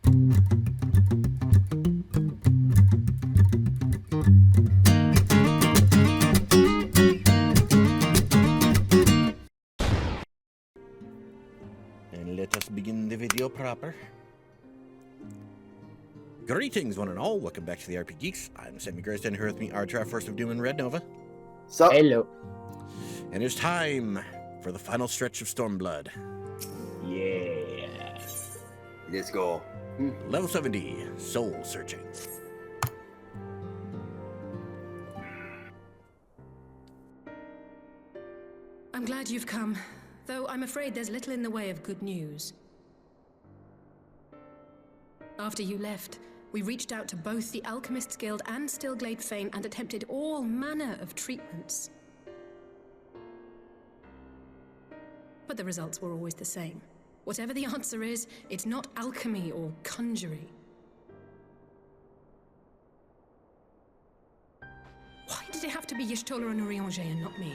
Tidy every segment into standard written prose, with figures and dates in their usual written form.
And let us begin the video proper. Greetings, one and all. Welcome back to the RP Geeks. I'm sammygrayson, here with me, Archer, First of Doom and Red Nova. Sup? Hello. And it's time for the final stretch of Stormblood. Yeah. Let's go. Level 70, Soul Searching. I'm glad you've come, though I'm afraid there's little in the way of good news. After you left, we reached out to both the Alchemists Guild and Stillglade Fane and attempted all manner of treatments. But the results were always the same. Whatever the answer is, it's not alchemy or conjuring. Why did it have to be Y'shtola and Urianger and not me?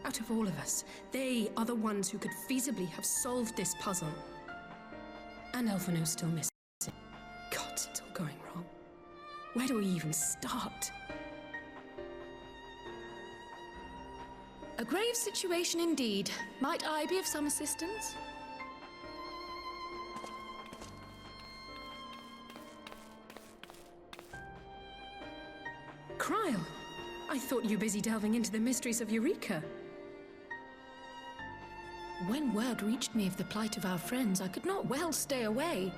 Out of all of us, they are the ones who could feasibly have solved this puzzle. And Elfino's still missing. God, it's all going wrong. Where do we even start? A grave situation indeed. Might I be of some assistance? Cryle, I thought you busy delving into the mysteries of Eureka. When word reached me of the plight of our friends, I could not well stay away.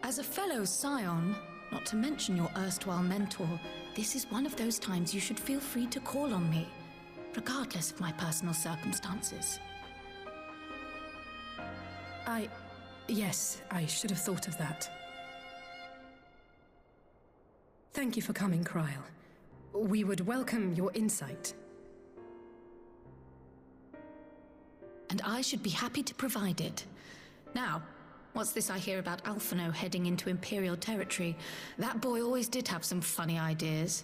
As a fellow scion, not to mention your erstwhile mentor, this is one of those times you should feel free to call on me, regardless of my personal circumstances. Yes, I should have thought of that. Thank you for coming, Cryle. We would welcome your insight. And I should be happy to provide it. Now, what's this I hear about Alphino heading into Imperial territory? That boy always did have some funny ideas.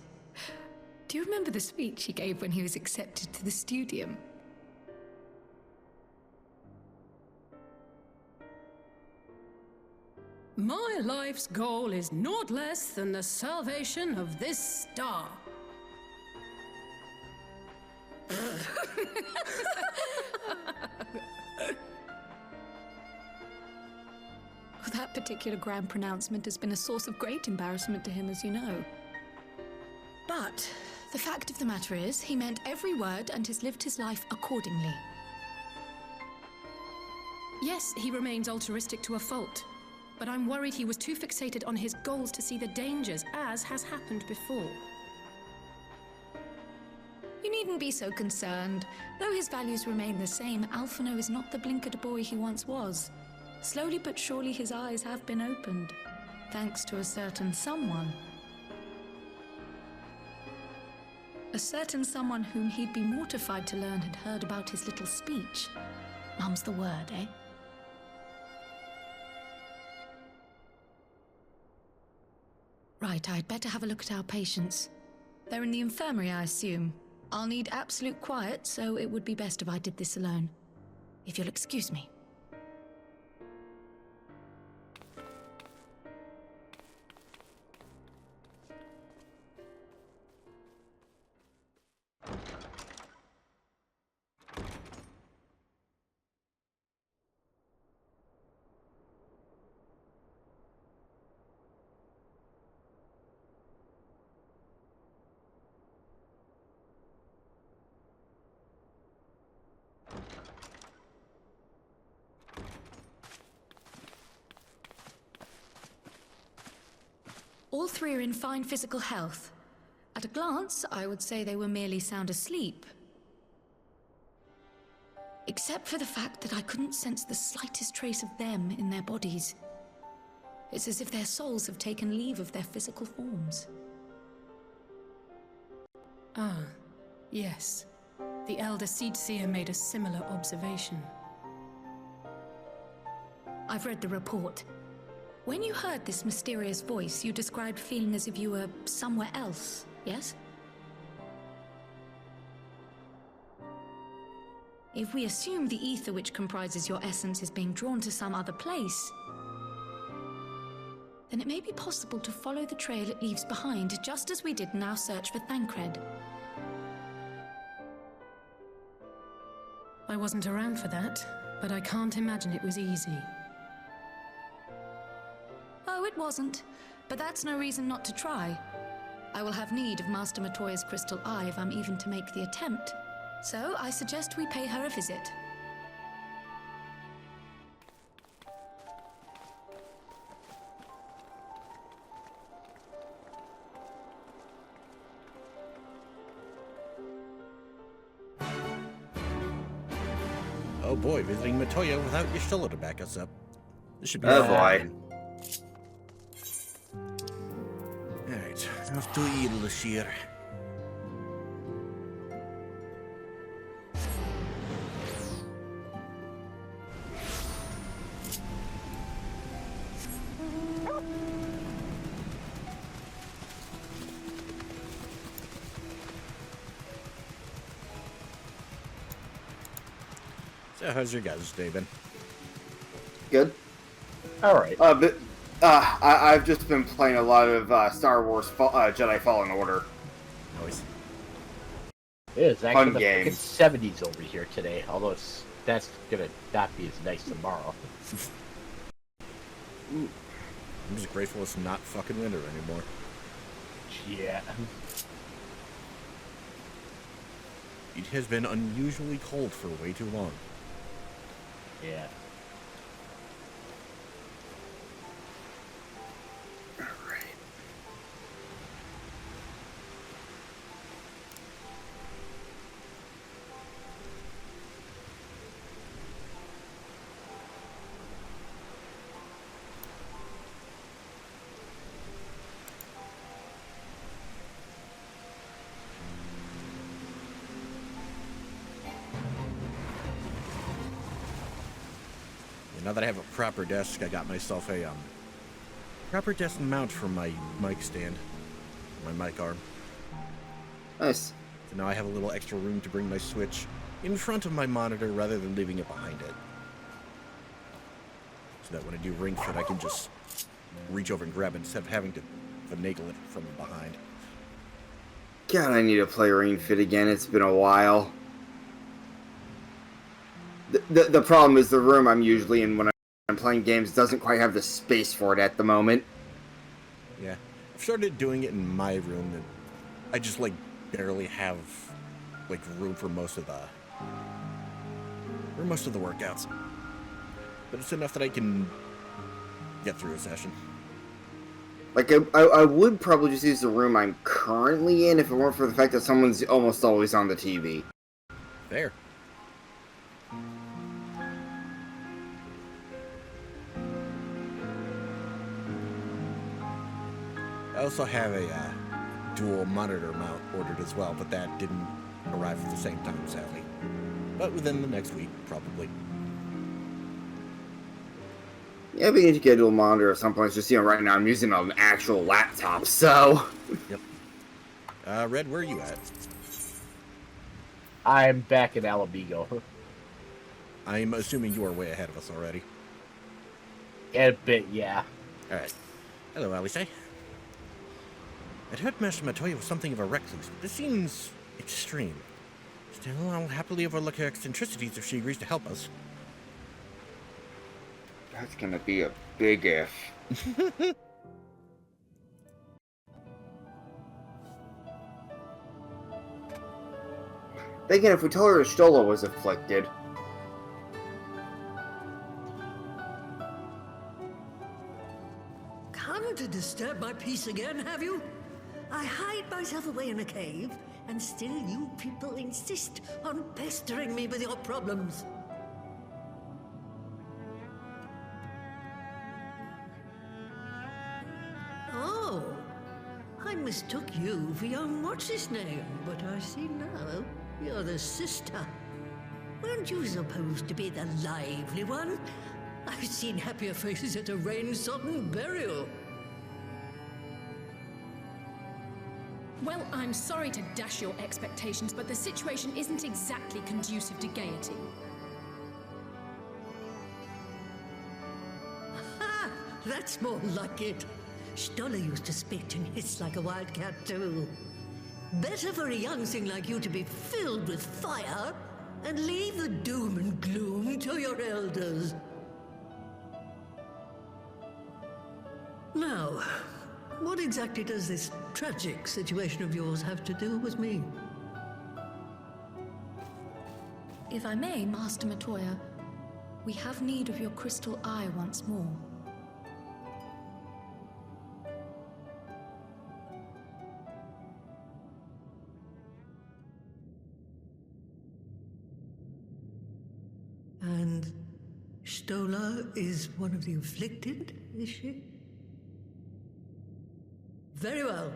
Do you remember the speech he gave when he was accepted to the Studium? My life's goal is naught less than the salvation of this star. That particular grand pronouncement has been a source of great embarrassment to him, as you know. But the fact of the matter is, he meant every word and has lived his life accordingly. Yes, he remains altruistic to a fault, but I'm worried he was too fixated on his goals to see the dangers, as has happened before. You needn't be so concerned. Though his values remain the same, Alphino is not the blinkered boy he once was. Slowly but surely his eyes have been opened, thanks to a certain someone. A certain someone whom he'd be mortified to learn had heard about his little speech. Mum's the word, eh? Right, I'd better have a look at our patients. They're in the infirmary, I assume. I'll need absolute quiet, so it would be best if I did this alone. If you'll excuse me. All three are in fine physical health. At a glance, I would say they were merely sound asleep. Except for the fact that I couldn't sense the slightest trace of them in their bodies. It's as if their souls have taken leave of their physical forms. Ah, yes. The Elder Seedseer made a similar observation. I've read the report. When you heard this mysterious voice, you described feeling as if you were somewhere else, yes? If we assume the ether which comprises your essence is being drawn to some other place, then it may be possible to follow the trail it leaves behind, just as we did in our search for Thancred. I wasn't around for that, but I can't imagine it was easy. Oh, it wasn't. But that's no reason not to try. I will have need of Master Matoya's crystal eye if I'm even to make the attempt. So I suggest we pay her a visit. Oh boy, visiting Matoya without Y'shtola to back us up. This should be Oh fun. boy. Alright, off to Idlashir. So how's your guys' day been? Good. Alright. I've just been playing a lot of Star Wars Jedi Fallen Order. Noise. It is actually Fun the games. freaking 70s over here today, although that's gonna not be as nice tomorrow. I'm just grateful it's not fucking winter anymore. Yeah. It has been unusually cold for way too long. Yeah. Now that I have a proper desk, I got myself a proper desk mount for my mic stand, my mic arm. Nice. So now I have a little extra room to bring my Switch in front of my monitor rather than leaving it behind it. So that when I do Ring Fit, I can just reach over and grab it instead of having to finagle it from behind. God, I need to play Ring Fit again. It's been a while. The problem is the room I'm usually in when I'm playing games doesn't quite have the space for it at the moment. Yeah, I've started doing it in my room, and I just like barely have like room for most of the workouts. But it's enough that I can get through a session. Like, I would probably just use the room I'm currently in if it weren't for the fact that someone's almost always on the TV. There. I also have a dual monitor mount ordered as well, but that didn't arrive at the same time, sadly. But within the next week, probably. Yeah, we need to get a dual monitor at some point. Just, right now I'm using an actual laptop, so... Yep. Red, where are you at? I'm back in Alabigo. I'm assuming you are way ahead of us already. A bit, yeah. Alright. Hello, Alice. I'd heard Master Matoya was something of a recluse, but this seems extreme. Still, I'll happily overlook her eccentricities if she agrees to help us. That's gonna be a big if. Thinking if we told her Y'shtola was afflicted. Come to disturb my peace again, have you? I hide myself away in a cave, and still you people insist on pestering me with your problems. Oh, I mistook you for young what's-his-name, but I see now you're the sister. Weren't you supposed to be the lively one? I've seen happier faces at a rain-sodden burial. Well, I'm sorry to dash your expectations, but the situation isn't exactly conducive to gaiety. Ha! That's more like it. Stoller used to spit and hiss like a wildcat too. Better for a young thing like you to be filled with fire and leave the doom and gloom to your elders. Now, what exactly does this tragic situation of yours have to do with me? If I may, Master Matoya, we have need of your crystal eye once more. And Stoller is one of the afflicted, is she? Very well.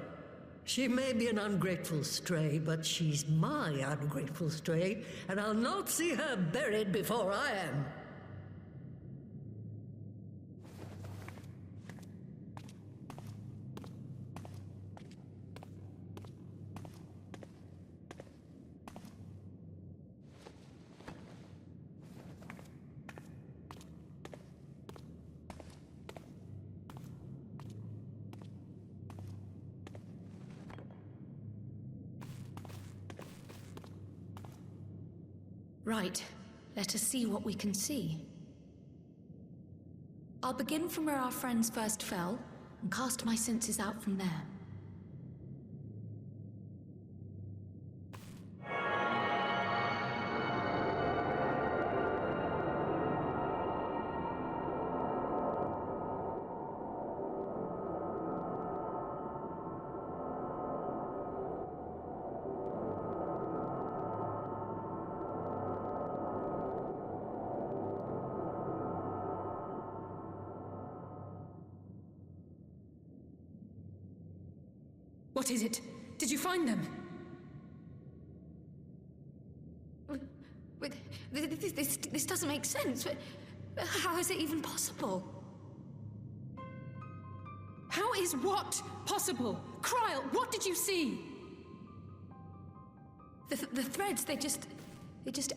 She may be an ungrateful stray, but she's my ungrateful stray, and I'll not see her buried before I am. Right. Let us see what we can see. I'll begin from where our friends first fell, and cast my senses out from there. What is it? Did you find them? This doesn't make sense. How is it even possible? How is what possible? Kryl, what did you see? The threads, they just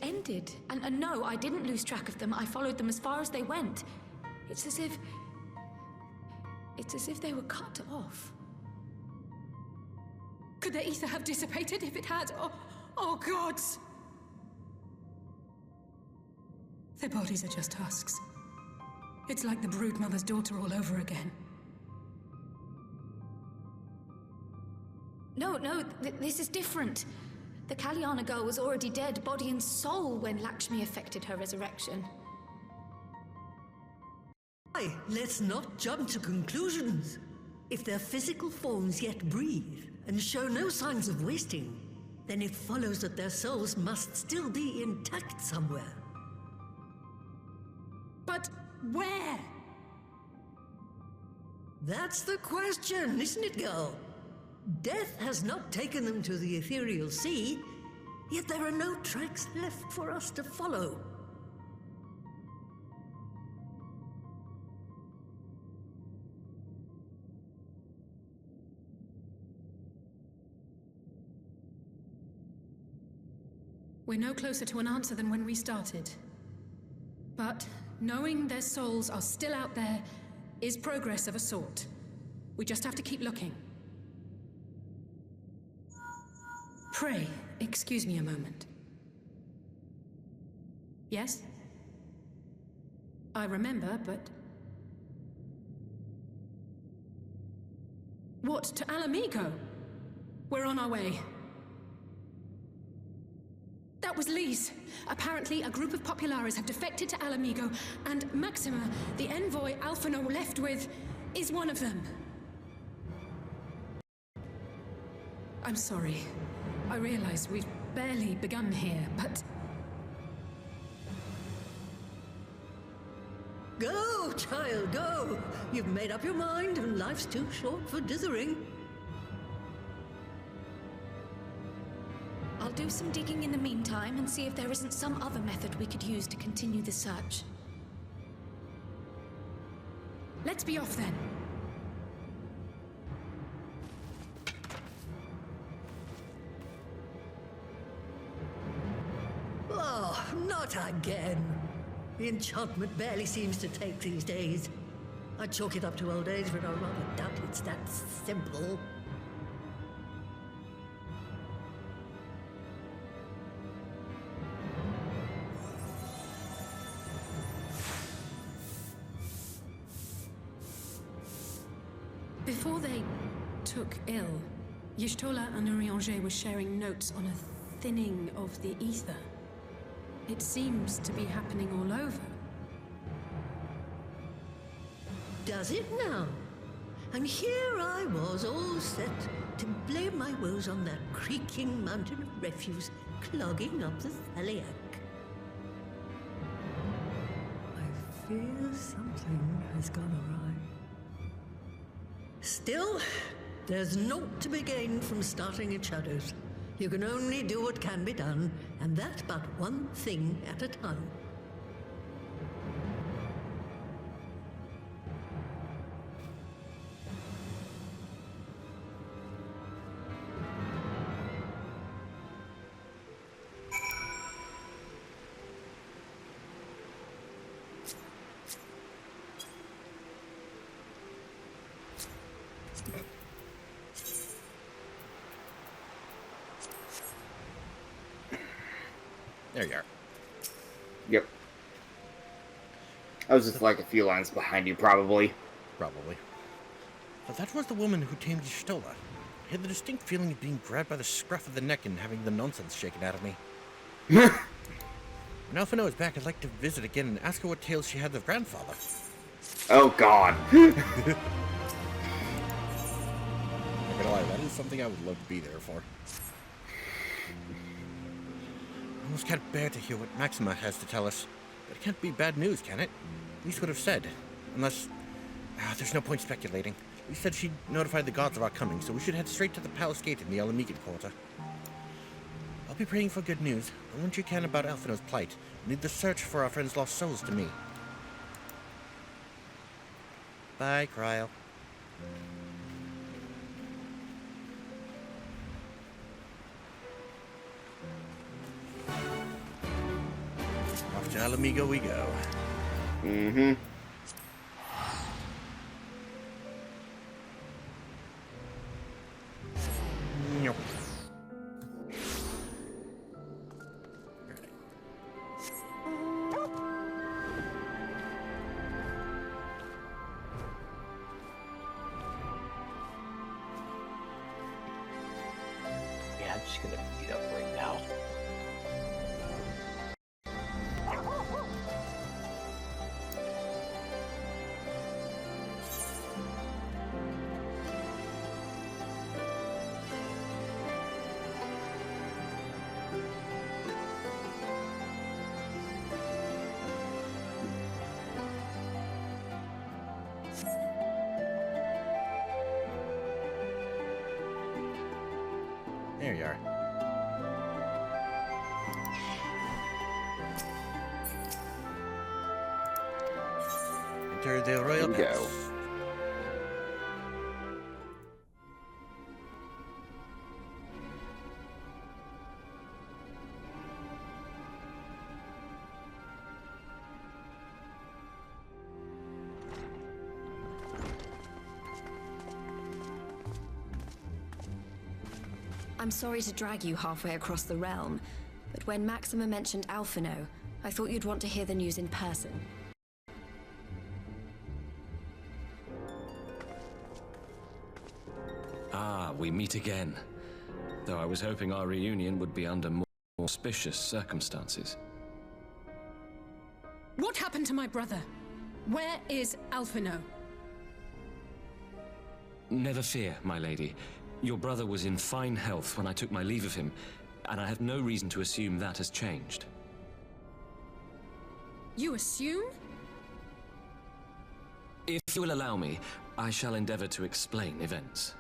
ended. And no, I didn't lose track of them. I followed them as far as they went. It's as if they were cut off. Could their ether have dissipated if it had? Oh, gods! Their bodies are just husks. It's like the broodmother's daughter all over again. No, this is different. The Kalyana girl was already dead, body and soul, when Lakshmi effected her resurrection. Aye, let's not jump to conclusions. If their physical forms yet breathe and show no signs of wasting, then it follows that their souls must still be intact somewhere. But where? That's the question, isn't it, girl? Death has not taken them to the ethereal sea, yet there are no tracks left for us to follow. We're no closer to an answer than when we started. But knowing their souls are still out there is progress of a sort. We just have to keep looking. Pray, excuse me a moment. Yes? I remember, but... What, to Alamigo? We're on our way. That was Lee's. Apparently, a group of Populares have defected to Alamigo, and Maxima, the envoy Alphino left with, is one of them. I'm sorry. I realize we've barely begun here, but... Go, child, go! You've made up your mind, and life's too short for dithering. I'll do some digging in the meantime and see if there isn't some other method we could use to continue the search. Let's be off then. Oh, not again. The enchantment barely seems to take these days. I'd chalk it up to old age, but I rather doubt it's that simple. Before they took ill, Y'shtola and Urianger were sharing notes on a thinning of the ether. It seems to be happening all over. Does it now? And here I was, all set to blame my woes on that creaking mountain of refuse clogging up the Thaliac. I fear something has gone awry. Still, there's naught to be gained from starting at Shadows. You can only do what can be done, and that but one thing at a time. There you are. Yep. I was just like a few lines behind you, probably. Probably. But that was the woman who tamed Y'shtola. I had the distinct feeling of being grabbed by the scruff of the neck and having the nonsense shaken out of me. When Alphino is back, I'd like to visit again and ask her what tales she had of grandfather. Oh, God. I'm not gonna lie, that is something I would love to be there for. I almost can't bear to hear what Maxima has to tell us. But it can't be bad news, can it? Lise would have said. Unless... there's no point speculating. Lise said she'd notified the gods of our coming, so we should head straight to the palace gate in the Elamigan Quarter. I'll be praying for good news, but what you can about Alphino's plight. Leave the search for our friends' lost souls to me. Bye, Cryle. Off to Alamigo we go. Mm-hmm. Nope. Yeah, I'm just gonna beat up right now. There you are. Enter the royal Here we palace. go. I'm sorry to drag you halfway across the realm, but when Maxima mentioned Alphino, I thought you'd want to hear the news in person. Ah, we meet again. Though I was hoping our reunion would be under more auspicious circumstances. What happened to my brother? Where is Alphino? Never fear, my lady. Your brother was in fine health when I took my leave of him, and I have no reason to assume that has changed. You assume? If you will allow me, I shall endeavor to explain events.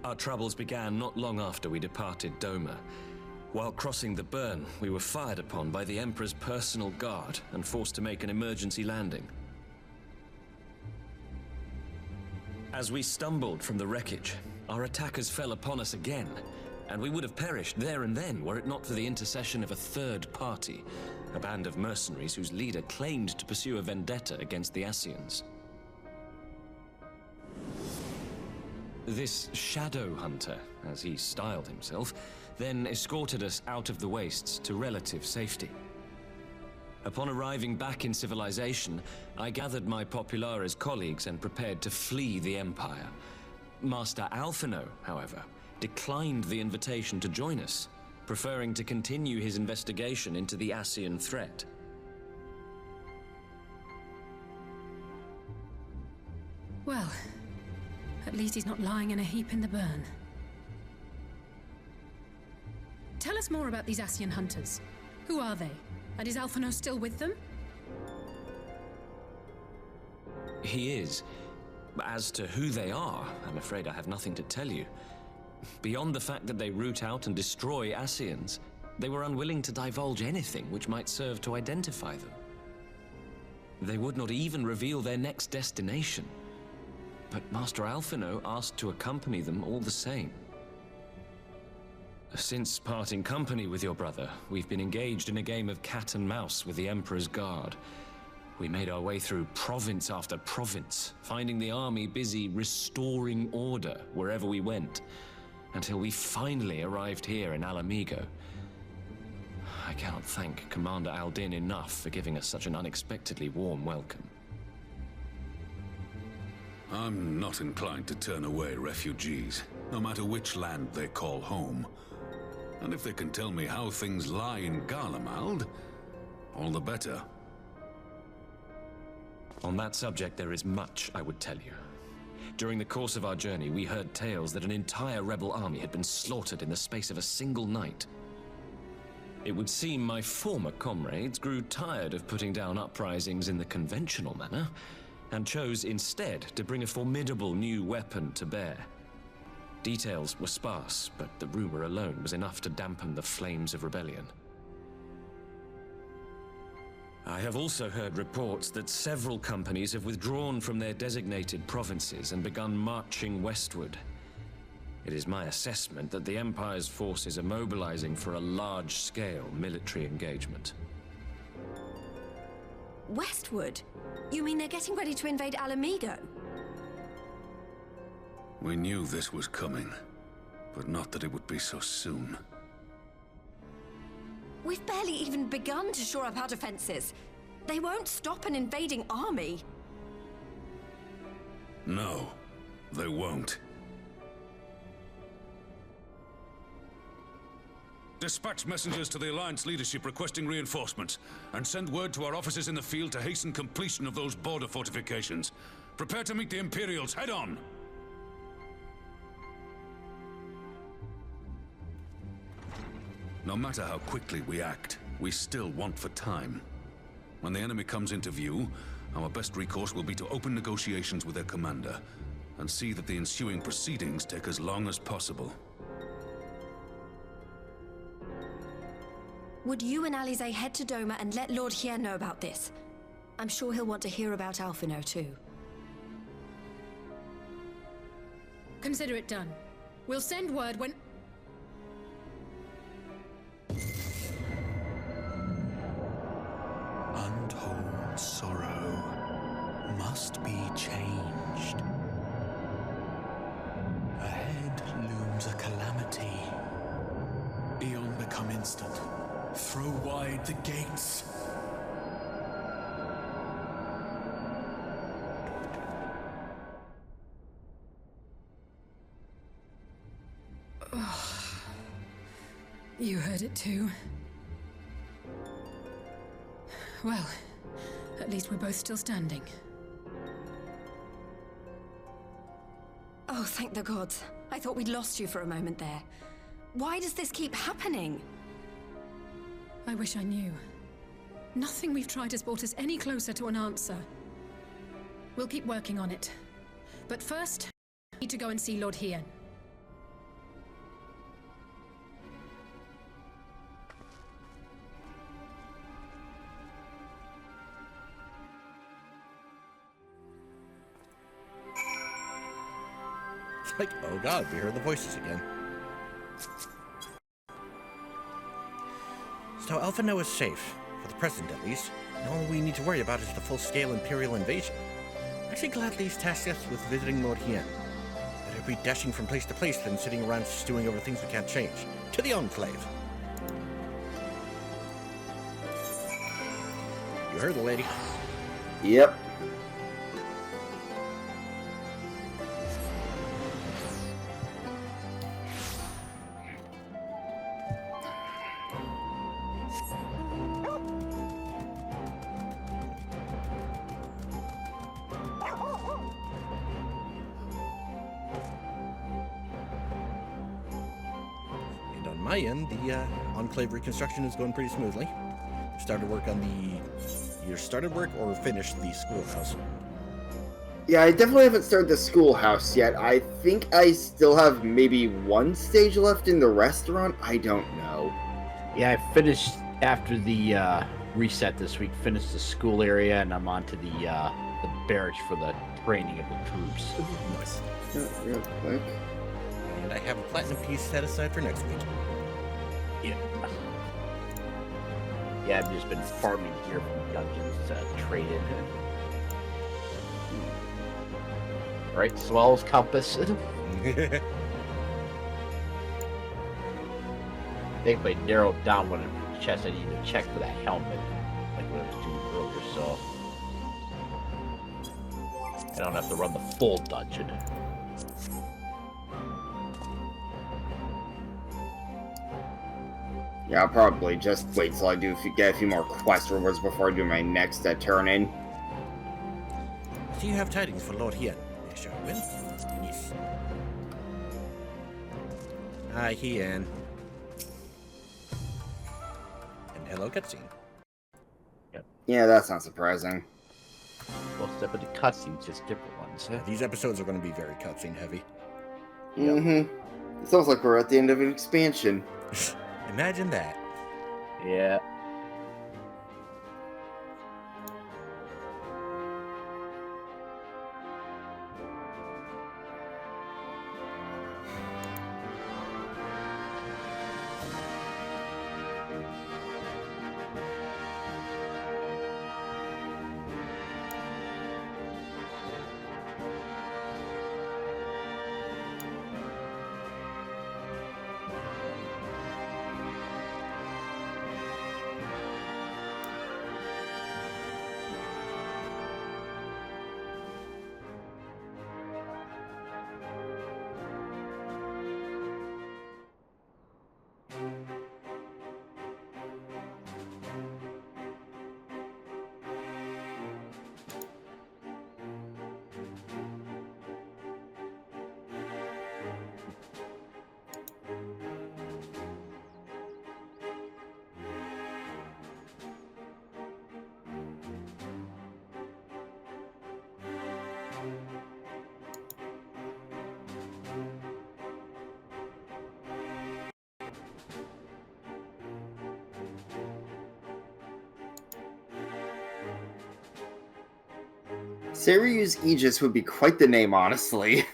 Our troubles began not long after we departed Doma. While crossing the burn, we were fired upon by the Emperor's personal guard and forced to make an emergency landing. As we stumbled from the wreckage, our attackers fell upon us again, and we would have perished there and then were it not for the intercession of a third party, a band of mercenaries whose leader claimed to pursue a vendetta against the Ascians. This Shadowhunter, as he styled himself, then escorted us out of the wastes to relative safety. Upon arriving back in civilization, I gathered my Populares colleagues and prepared to flee the Empire. Master Alphino, however, declined the invitation to join us, preferring to continue his investigation into the Ascian threat. Well, at least he's not lying in a heap in the burn. Tell us more about these Ascian hunters. Who are they? And is Alphino still with them? He is. As to who they are, I'm afraid I have nothing to tell you. Beyond the fact that they root out and destroy Ascians, they were unwilling to divulge anything which might serve to identify them. They would not even reveal their next destination. But Master Alphino asked to accompany them all the same. Since parting company with your brother, we've been engaged in a game of cat and mouse with the Emperor's Guard. We made our way through province after province, finding the army busy restoring order wherever we went, until we finally arrived here in Alamigo. I cannot thank Commander Aldin enough for giving us such an unexpectedly warm welcome. I'm not inclined to turn away refugees, no matter which land they call home. And if they can tell me how things lie in Garlemald, all the better. On that subject, there is much I would tell you. During the course of our journey, we heard tales that an entire rebel army had been slaughtered in the space of a single night. It would seem my former comrades grew tired of putting down uprisings in the conventional manner, and chose instead to bring a formidable new weapon to bear. Details were sparse, but the rumor alone was enough to dampen the flames of rebellion. I have also heard reports that several companies have withdrawn from their designated provinces and begun marching westward. It is my assessment that the Empire's forces are mobilizing for a large-scale military engagement. Westward? You mean they're getting ready to invade Alamigo? We knew this was coming, but not that it would be so soon. We've barely even begun to shore up our defenses. They won't stop an invading army. No, they won't. Dispatch messengers to the Alliance leadership requesting reinforcements, and send word to our officers in the field to hasten completion of those border fortifications. Prepare to meet the Imperials head on! No matter how quickly we act, we still want for time. When the enemy comes into view, our best recourse will be to open negotiations with their commander, and see that the ensuing proceedings take as long as possible. Would you and Alize head to Doma and let Lord Hien know about this? I'm sure he'll want to hear about Alphino too. Consider it done. We'll send word when... Untold sorrow must be changed. Ahead looms a calamity. Eon become instant. Throw wide the gates. You heard it too. Well, at least we're both still standing. Oh, thank the gods. I thought we'd lost you for a moment there. Why does this keep happening? I wish I knew. Nothing we've tried has brought us any closer to an answer. We'll keep working on it. But first, I need to go and see Lord Hien. It's like, oh god, we heard the voices again. So Alphino is safe, for the present at least, and all we need to worry about is the full-scale Imperial invasion. I should gladly task us with visiting Lord Hien. Better be dashing from place to place than sitting around stewing over things we can't change. To the Enclave. You heard the lady. Yep. And on my end, the Enclave reconstruction is going pretty smoothly. Started work on the... You started work or finished the schoolhouse? Yeah, I definitely haven't started the schoolhouse yet. I think I still have maybe one stage left in the restaurant. I don't know. Yeah, I finished after the reset this week. Finished the school area, and I'm on to the barracks for the training of the troops. Nice. Real quick. And I have a platinum piece set aside for next week. Yeah. Yeah, I've just been farming gear from dungeons to trade in. Right, Swell's compass. I think if I narrowed down what chest I needed to check for that helmet, like what I was doing earlier, so I don't have to run the full dungeon. Yeah, I'll probably just wait till I get a few more quest rewards before I do my next turn-in. Do you have tidings for Lord Hien? Yes, I will. Yes. Hi, Hien. And hello, cutscene. Yeah, that's not surprising. Well, except for the cutscenes, just different ones. These episodes are going to be very cutscene heavy. Mm-hmm. It sounds like we're at the end of an expansion. Imagine that. Yeah. Sirius Aegis would be quite the name, honestly.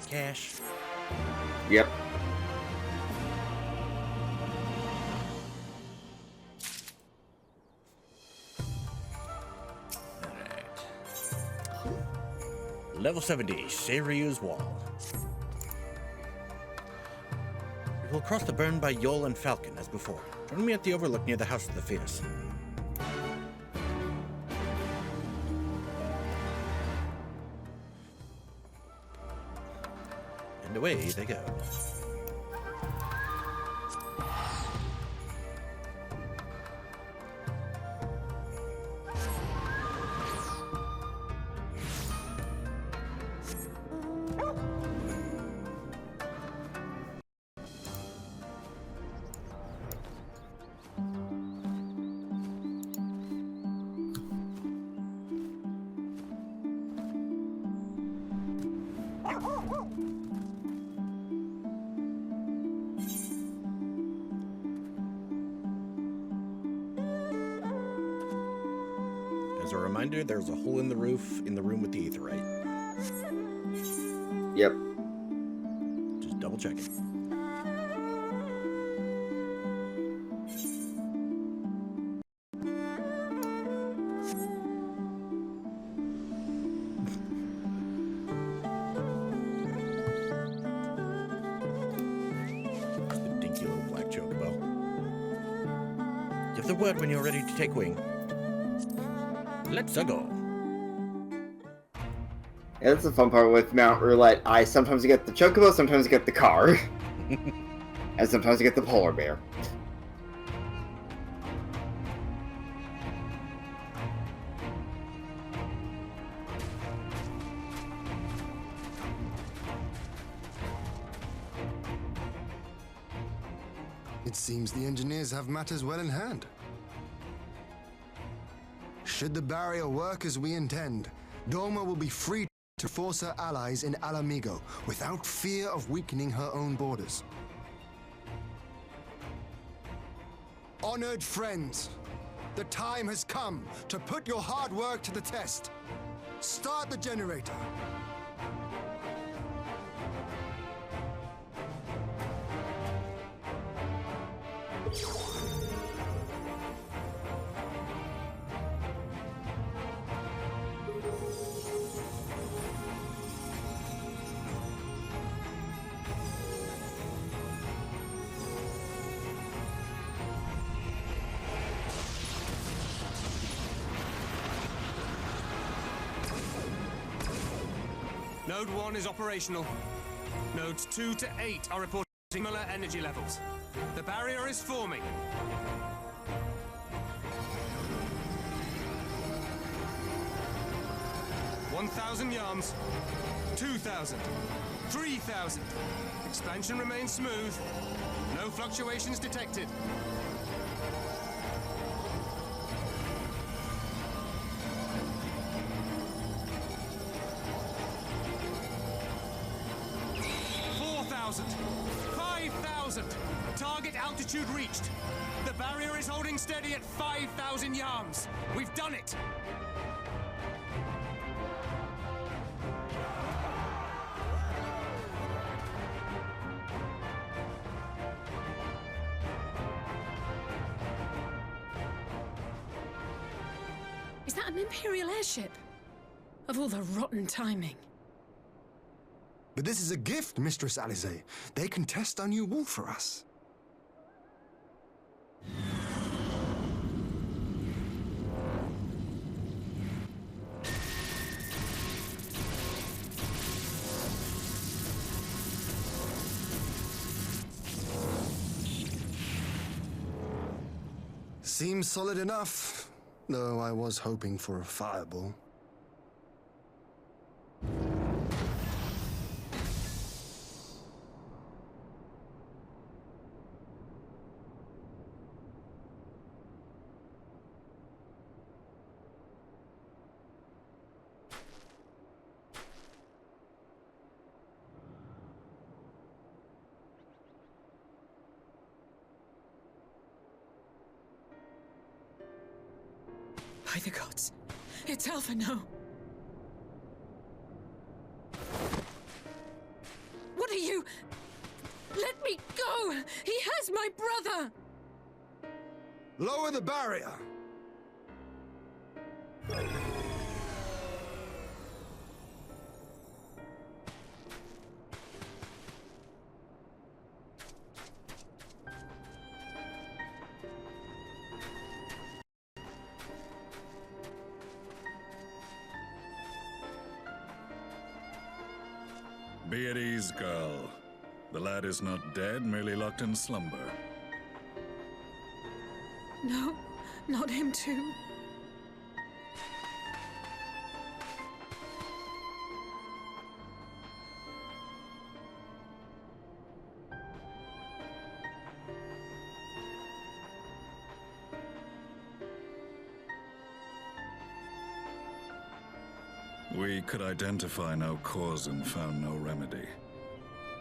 Cash. Yep. Alright. Level 70, Seiryu's Wall. We will cross the burn by Yol and Falcon as before. Join me at the overlook near the House of the Fierce. And away they go. As a reminder, there's a hole in the roof in the room with the aetherite. Yep. Just double checking. The dinky little black chocobo. Give the word when you're ready to take wing. Let's go. Yeah, that's the fun part with Mount Roulette. I sometimes get the chocobo, sometimes I get the car. And sometimes I get the polar bear. It seems the engineers have matters well in hand. Should the barrier work as we intend, Doma will be free to force her allies in Alamigo without fear of weakening her own borders. Honored friends, the time has come to put your hard work to the test. Start the generator. Node 1 is operational. Nodes 2 to 8 are reporting similar energy levels. The barrier is forming. $1,000 yards. 2,000. 3,000. Expansion remains smooth. No fluctuations detected. Target altitude reached. The barrier is holding steady at 5,000 yards. We've done it! Is that an Imperial airship? Of all the rotten timing. But this is a gift, Mistress Alize. They can test our new wall for us. Seems solid enough, though I was hoping for a fireball. By the gods, it's Alphino. What are you? Let me go! He has my brother! Lower the barrier! Be at ease, girl. The lad is not dead, merely locked in slumber. No, not him too. We could identify no cause and found no remedy.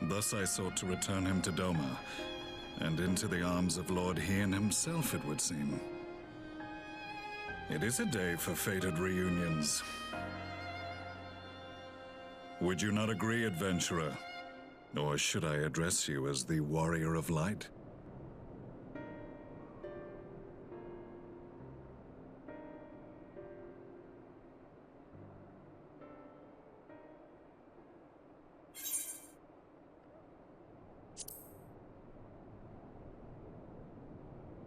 Thus I sought to return him to Doma, and into the arms of Lord Hien himself, it would seem. It is a day for fated reunions. Would you not agree, adventurer? Or should I address you as the Warrior of Light?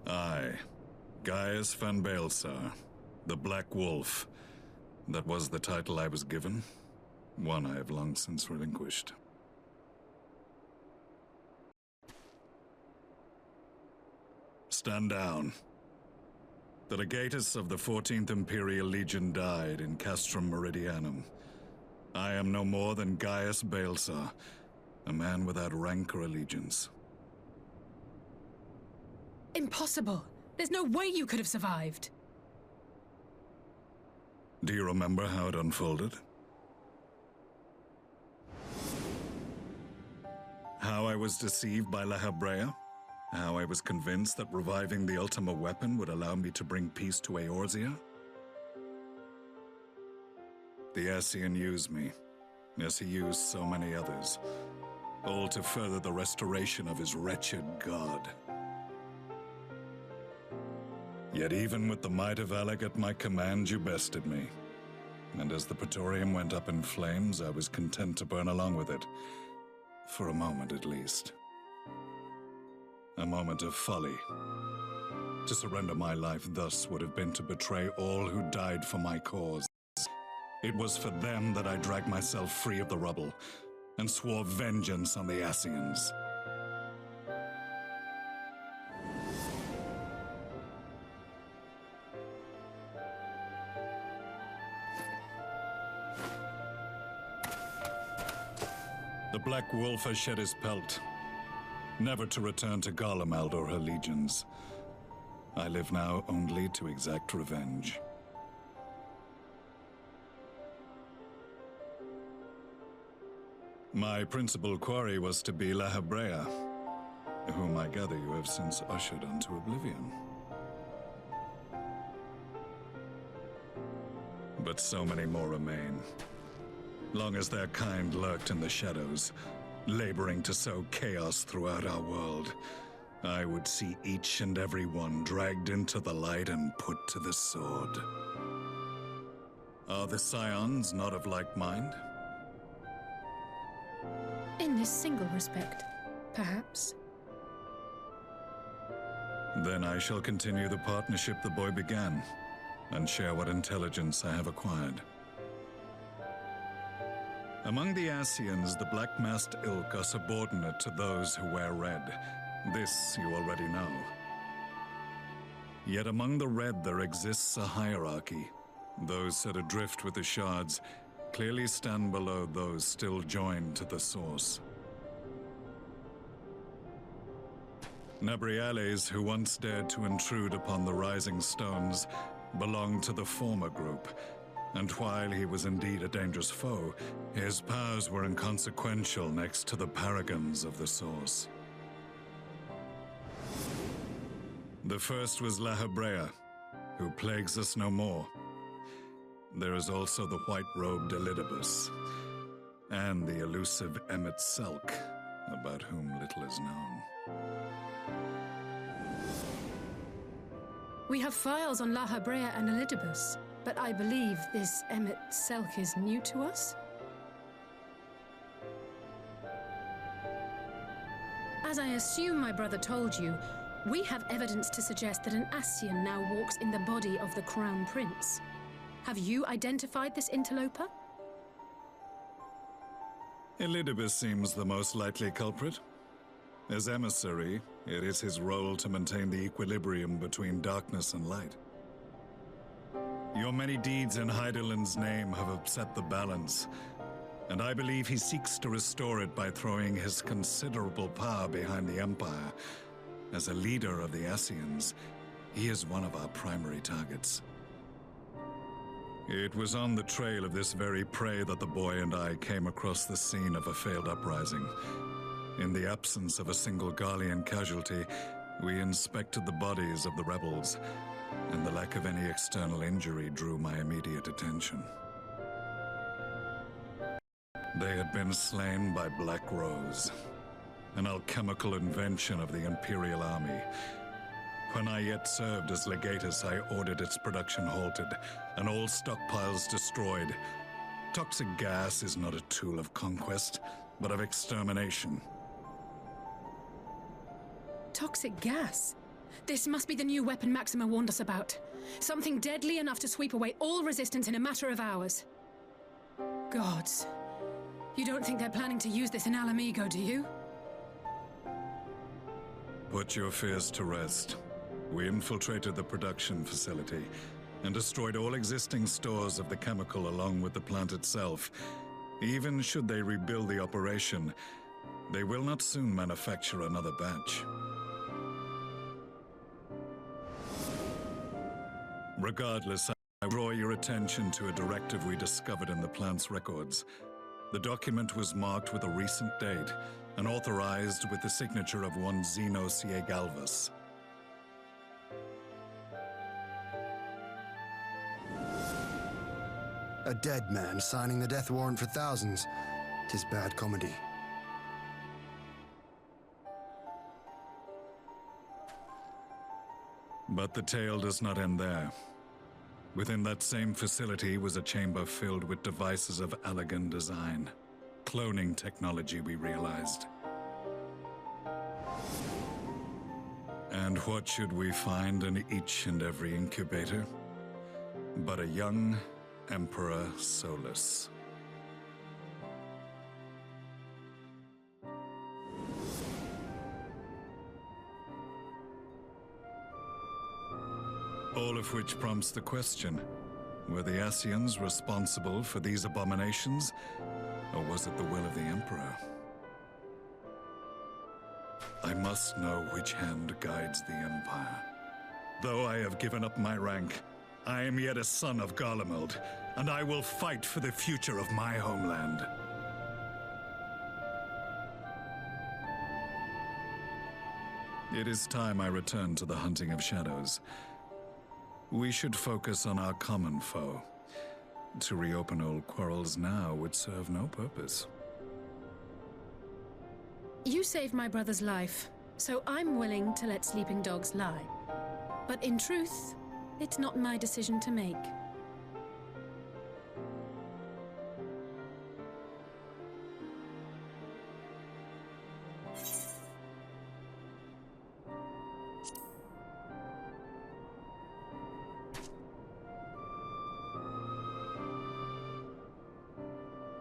I, Gaius van Baelsar, the Black Wolf. That was the title I was given, one I have long since relinquished. Stand down. The legatus of the 14th Imperial Legion died in Castrum Meridianum. I am no more than Gaius Baelsar, a man without rank or allegiance. Impossible! There's no way you could have survived! Do you remember how it unfolded? How I was deceived by La Habrea? How I was convinced that reviving the Ultima weapon would allow me to bring peace to Eorzea? The Ascian used me, as he used so many others, all to further the restoration of his wretched god. Yet even with the might of Alec at my command, you bested me. And as the Praetorium went up in flames, I was content to burn along with it. For a moment, at least. A moment of folly. To surrender my life thus would have been to betray all who died for my cause. It was for them that I dragged myself free of the rubble, and swore vengeance on the Ascians. The Black Wolf has shed his pelt, never to return to Garlemald or her legions. I live now only to exact revenge. My principal quarry was to be La Habrea, whom I gather you have since ushered unto oblivion. But so many more remain. Long as their kind lurked in the shadows, laboring to sow chaos throughout our world, I would see each and every one dragged into the light and put to the sword. Are the Scions not of like mind? In this single respect, perhaps. Then I shall continue the partnership the boy began, and share what intelligence I have acquired. Among the Ascians, the Black-Masked Ilk are subordinate to those who wear red. This you already know. Yet among the red there exists a hierarchy. Those set adrift with the shards clearly stand below those still joined to the source. Nabriales, who once dared to intrude upon the Rising Stones, belonged to the former group, and while he was indeed a dangerous foe, his powers were inconsequential next to the paragons of the Source. The first was La Habrea, who plagues us no more. There is also the white-robed Elidibus, and the elusive Emmet Selk, about whom little is known. We have files on La Habrea and Elidibus, but I believe this Emmet Selk is new to us? As I assume my brother told you, we have evidence to suggest that an Ascian now walks in the body of the Crown Prince. Have you identified this interloper? Elidibus seems the most likely culprit. As emissary, it is his role to maintain the equilibrium between darkness and light. Your many deeds in Hydaelyn's name have upset the balance, and I believe he seeks to restore it by throwing his considerable power behind the Empire. As a leader of the Ascians, he is one of our primary targets. It was on the trail of this very prey that the boy and I came across the scene of a failed uprising. In the absence of a single Garlean casualty, We inspected the bodies of the rebels, and the lack of any external injury drew my immediate attention. They had been slain by Black Rose, an alchemical invention of the Imperial Army. When I yet served as legatus, I ordered its production halted and all stockpiles destroyed. Toxic gas is not a tool of conquest, but of extermination. Toxic gas? This must be the new weapon Maxima warned us about. Something deadly enough to sweep away all resistance in a matter of hours. Gods. You don't think they're planning to use this in Alamigo, do you? Put your fears to rest. We infiltrated the production facility and destroyed all existing stores of the chemical along with the plant itself. Even should they rebuild the operation, they will not soon manufacture another batch. Regardless, I draw your attention to a directive we discovered in the plant's records. The document was marked with a recent date and authorized with the signature of one Zeno Ciegalvas. A dead man signing the death warrant for thousands. 'Tis bad comedy. But the tale does not end there. Within that same facility was a chamber filled with devices of elegant design. Cloning technology, we realized. And what should we find in each and every incubator? But a young Emperor Solus. All of which prompts the question, were the Ascians responsible for these abominations, or was it the will of the Emperor? I must know which hand guides the Empire. Though I have given up my rank, I am yet a son of Garlemald, and I will fight for the future of my homeland. It is time I return to the hunting of shadows. We should focus on our common foe. To reopen old quarrels now would serve no purpose. You saved my brother's life, so I'm willing to let sleeping dogs lie. But in truth, it's not my decision to make.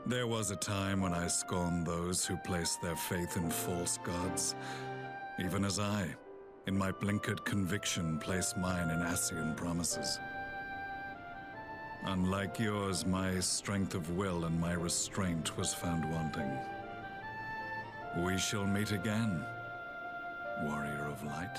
There was a time when I scorned those who placed their faith in false gods, even as I, in my blinkered conviction, place mine in Ascian promises. Unlike yours, my strength of will and my restraint was found wanting. We shall meet again, warrior of light.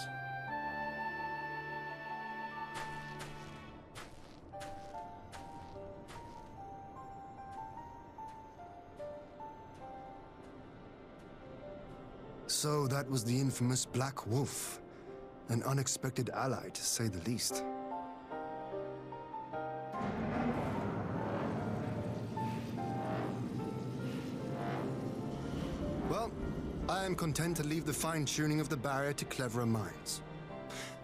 So that was the infamous Black Wolf. An unexpected ally, to say the least. Well, I am content to leave the fine-tuning of the barrier to cleverer minds.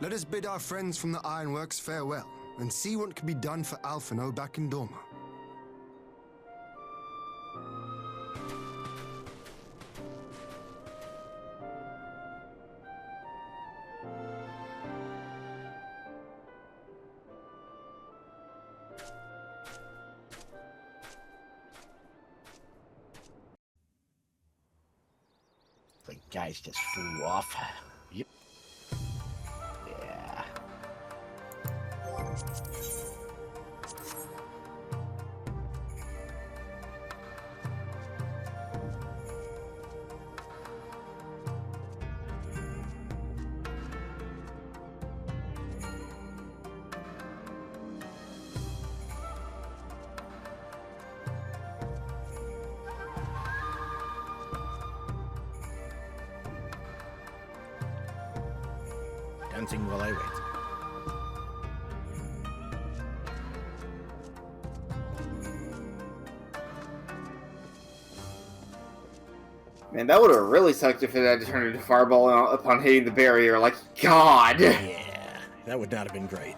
Let us bid our friends from the Ironworks farewell, and see what can be done for Alphino back in Dorma. The guys just flew off. Yep. Yeah. sensing while I wait. Man, that would have really sucked if it had to turn into Fireball upon hitting the barrier. Like, God! Yeah, that would not have been great.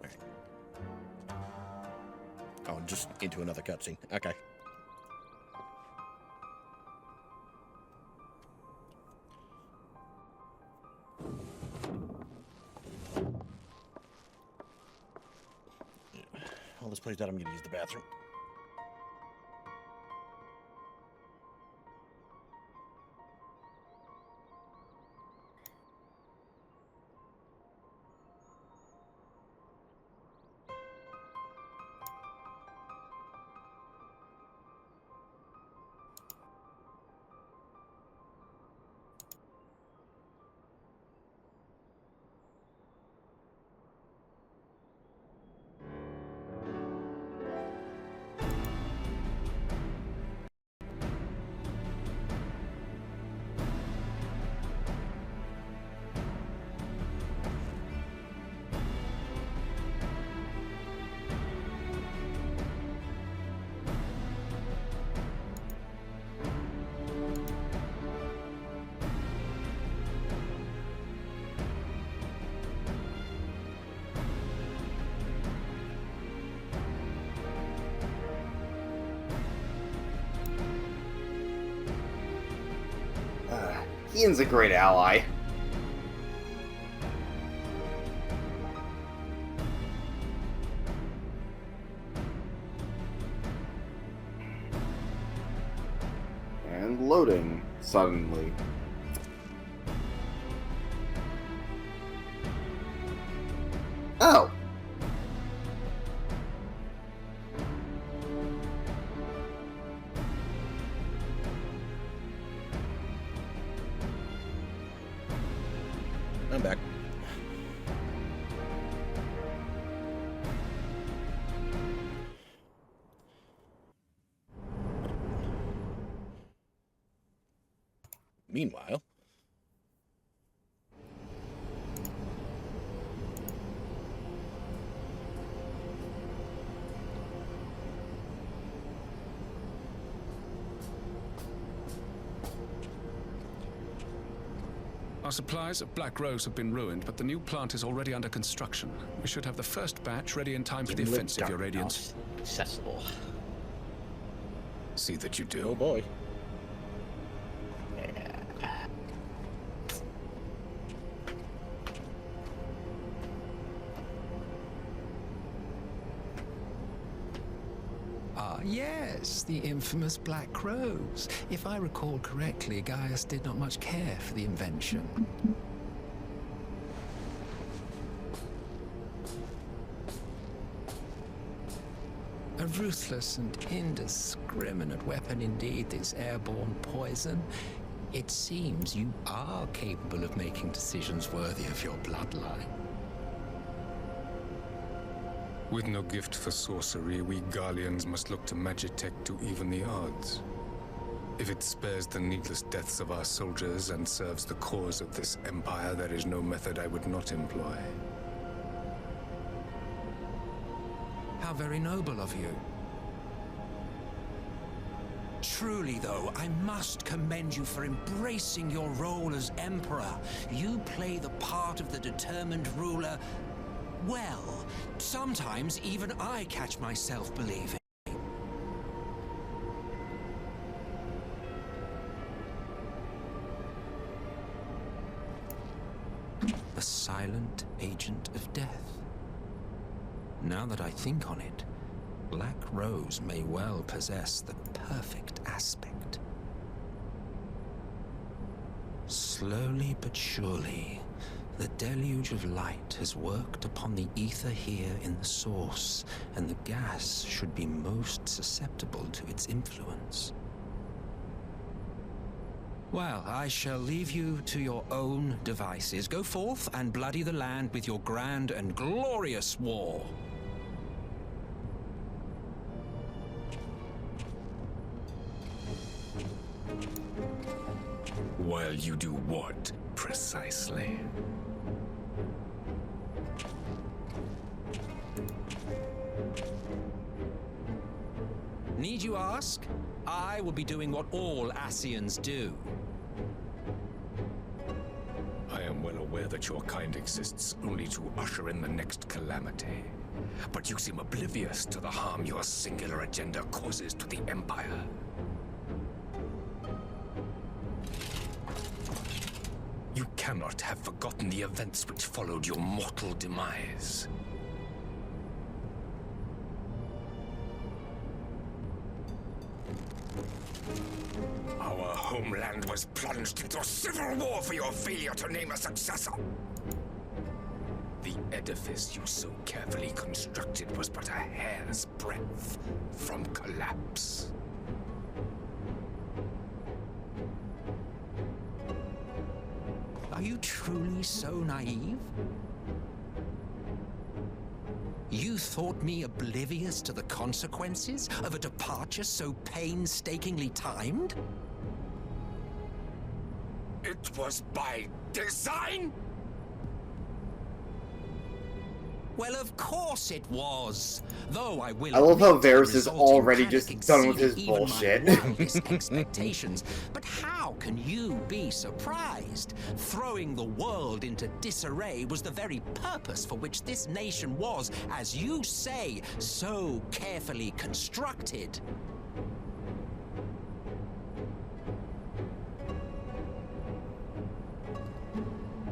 Alright. Oh, just into another cutscene. Okay. All this plays out, I'm going to use the bathroom. Ian's a great ally. And loading, suddenly. Oh! I'm back. Meanwhile, our supplies of Black Rose have been ruined, but the new plant is already under construction. We should have the first batch ready in time for the offensive, Your Radiance. Accessible. See that you do. oh boy. Ah, yes, the infamous Black Rose. If I recall correctly, Gaius did not much care for the invention. A ruthless and indiscriminate weapon indeed, this airborne poison. It seems you are capable of making decisions worthy of your bloodline. With no gift for sorcery, we Garleans must look to Magitech to even the odds. If it spares the needless deaths of our soldiers and serves the cause of this empire, there is no method I would not employ. How very noble of you. Truly, though, I must commend you for embracing your role as Emperor. You play the part of the determined ruler well. Sometimes even I catch myself believing. The silent agent of death. Now that I think on it, Black Rose may well possess the perfect aspect. Slowly but surely, the deluge of light has worked upon the ether here in the source, and the gas should be most susceptible to its influence. Well, I shall leave you to your own devices. Go forth and bloody the land with your grand and glorious war. While you do what, precisely? Need you ask? I will be doing what all Ascians do. I am well aware that your kind exists only to usher in the next calamity. But you seem oblivious to the harm your singular agenda causes to the Empire. You cannot have forgotten the events which followed your mortal demise. Our homeland was plunged into civil war for your failure to name a successor. The edifice you so carefully constructed was but a hair's breadth from collapse. Are you truly so naive? You thought me oblivious to the consequences of a departure so painstakingly timed? It was by design? Well, of course it was. Though I will. I love how admit, Varys is resulting already panic just done with his exceeded even bullshit. my wildest expectations. But how can you be surprised? Throwing the world into disarray was the very purpose for which this nation was, as you say, so carefully constructed.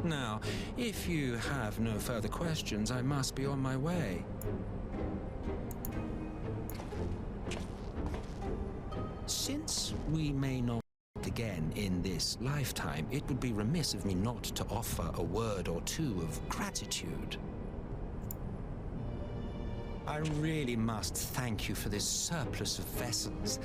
Now, if you have no further questions, I must be on my way. Since we may not meet again in this lifetime, it would be remiss of me not to offer a word or two of gratitude. I really must thank you for this surplus of vessels.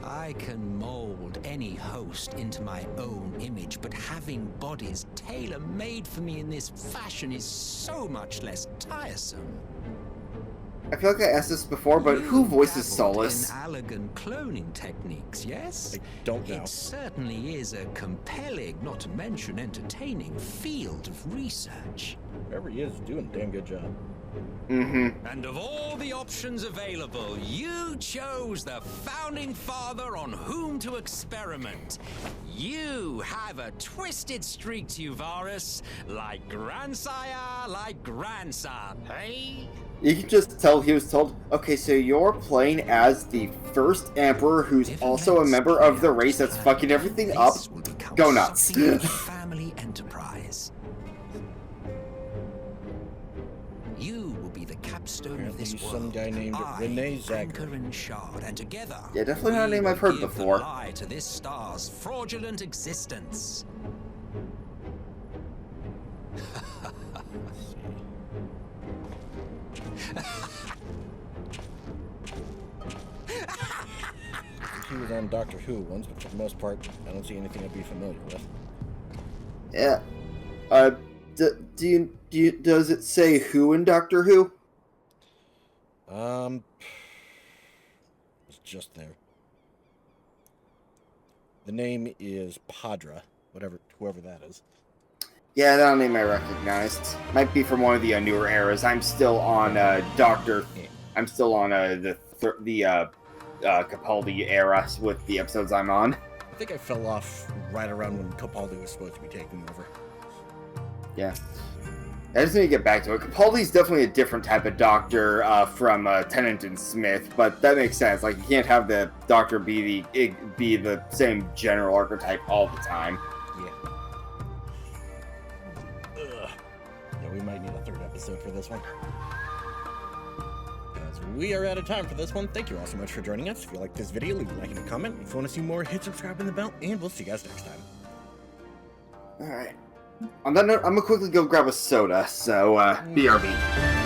I can mold any host into my own image, but having bodies tailor-made for me in this fashion is so much less tiresome. I feel like I asked this before, but who voices Solus? In elegant cloning techniques, yes? I don't know. It certainly is a compelling, not to mention entertaining, field of research. Whoever he is doing a damn good job. Mm-hmm. And of all the options available, you chose the founding father on whom to experiment. You have a twisted streak to you, Varys, like grandsire, like grandson, hey? You can just tell he was told, okay, so you're playing as the first emperor who's also a member of the race that's fucking everything up. Go nuts. Family enterprise. You will be the capstone of this world. Some guy named Renee Zagger. And Shard, and together, Yeah, definitely not a name I've heard give before. the lie to this star's fraudulent existence. He was on Doctor Who once, but for the most part, I don't see anything I'd be familiar with. Yeah. Does it say who in Doctor Who? It's just there. The name is Padra, whoever that is. Yeah, that name I recognized. Might be from one of the newer eras. I'm still on I'm still on the Capaldi era with the episodes I'm on. I think I fell off right around when Capaldi was supposed to be taking over. Yeah. I just need to get back to it. Capaldi's definitely a different type of doctor from Tennant and Smith, but that makes sense. Like, you can't have the doctor be the same general archetype all the time. Yeah. Yeah, we might need a third episode for this one. As we are out of time for this one, thank you all so much for joining us. If you like this video, leave a like and a comment. If you want to see more, hit subscribe and the bell, and we'll see you guys next time. Alright. On that note, I'm gonna quickly go grab a soda, so, BRB.